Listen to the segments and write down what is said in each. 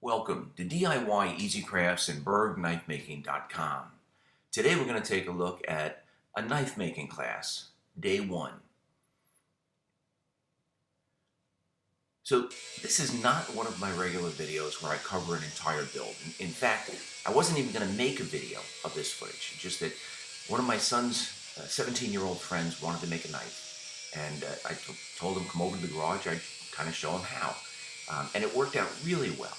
Welcome to DIY Easy Crafts and BergKnifemaking.com. Today we're going to take a look at a knife making class, day one. So this is not one of my regular videos where I cover an entire build. In fact, I wasn't even going to make a video of this footage, just that one of my son's 17-year-old friends wanted to make a knife. And I told him come over to the garage, I'd kind of show him how. And it worked out really well.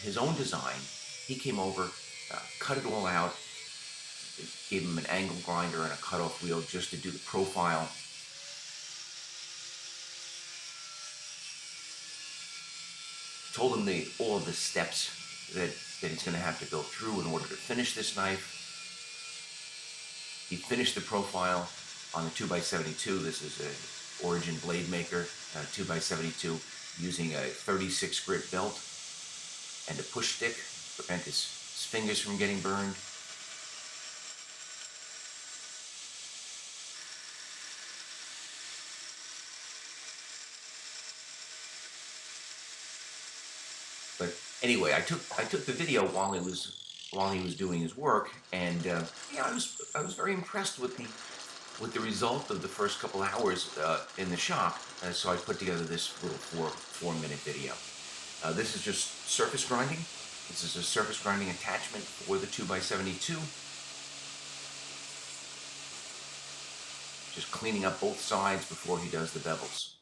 His own design, he came over, cut it all out, gave him an angle grinder and a cutoff wheel just to do the profile. Told him all of the steps that he's going to have to go through in order to finish this knife. He finished the profile on the 2x72. This is an Origin blade maker, 2x72, using a 36 grit belt and a push stick to prevent his fingers from getting burned. But anyway, I took the video while he was doing his work, and yeah, I was very impressed with the result of the first couple hours in the shop. So I put together this little four-minute video. This is just surface grinding. This is a surface grinding attachment for the 2x72. Just cleaning up both sides before he does the bevels.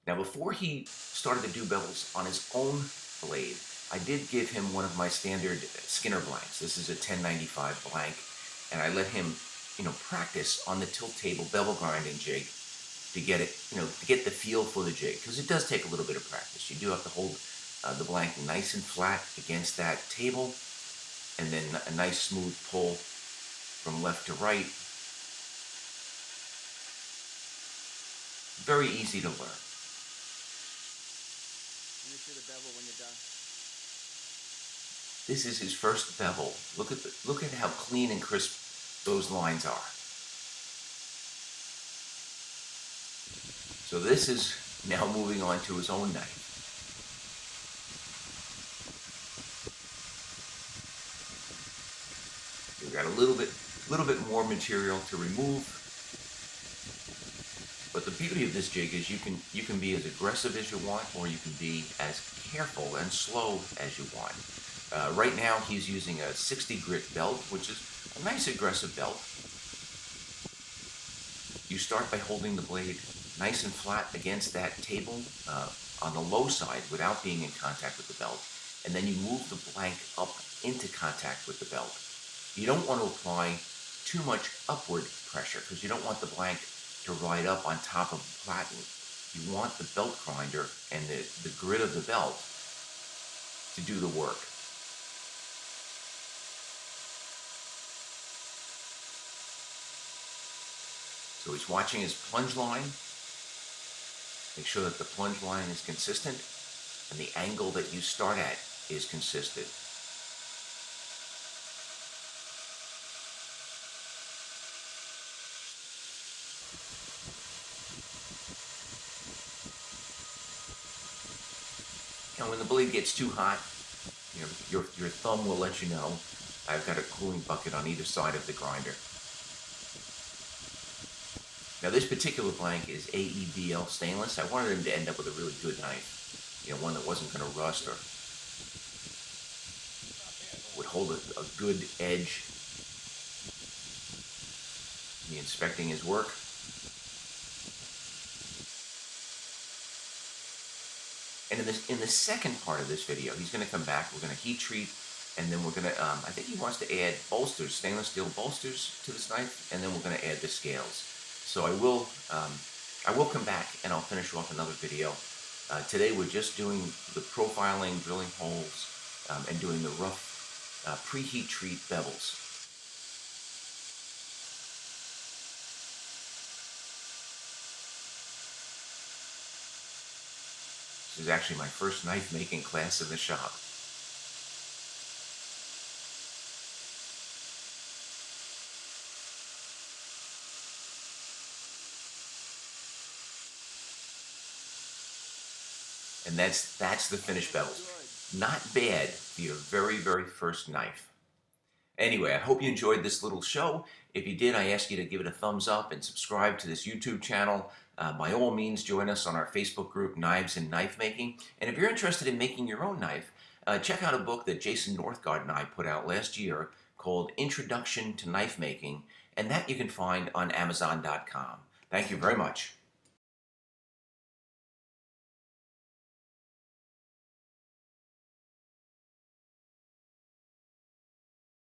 Now, before he started to do bevels on his own blade, I did give him one of my standard Skinner blanks. This is a 1095 blank, and I let him, practice on the tilt table bevel grinding jig to get it, to get the feel for the jig, because it does take a little bit of practice. You do have to hold the blank nice and flat against that table, and then a nice smooth pull from left to right. Very easy to learn. Make sure the bevel when you're done. This is his first bevel. Look at how clean and crisp those lines are. So this is now moving on to his own knife. We've got a little bit more material to remove. But the beauty of this jig is you can be as aggressive as you want, or you can be as careful and slow as you want. Right now he's using a 60 grit belt, which is a nice aggressive belt. You start by holding the blade nice and flat against that table on the low side without being in contact with the belt, and then you move the blank up into contact with the belt. You don't want to apply too much upward pressure because you don't want the blank to ride up on top of the platen. You want the belt grinder and the grit of the belt to do the work. So he's watching his plunge line. Make sure that the plunge line is consistent and the angle that you start at is consistent. And when the blade gets too hot, your thumb will let you know. I've got a cooling bucket on either side of the grinder. Now this particular blank is AEBL stainless. I wanted him to end up with a really good knife, one that wasn't going to rust or would hold a good edge. Me inspecting his work. And in the second part of this video, he's going to come back. We're going to heat treat, and then we're going to, I think he wants to add bolsters, stainless steel bolsters to this knife, and then we're going to add the scales. So I will come back and I'll finish off another video. Today we're just doing the profiling, drilling holes, and doing the rough preheat treat bevels. This is actually my first knife making class in the shop. And that's the finished bevel. Not bad for your very, very first knife. Anyway, I hope you enjoyed this little show. If you did, I ask you to give it a thumbs up and subscribe to this YouTube channel. By all means, join us on our Facebook group, Knives and Knife Making. And if you're interested in making your own knife, check out a book that Jason Northgard and I put out last year called Introduction to Knife Making, and that you can find on Amazon.com. Thank you very much.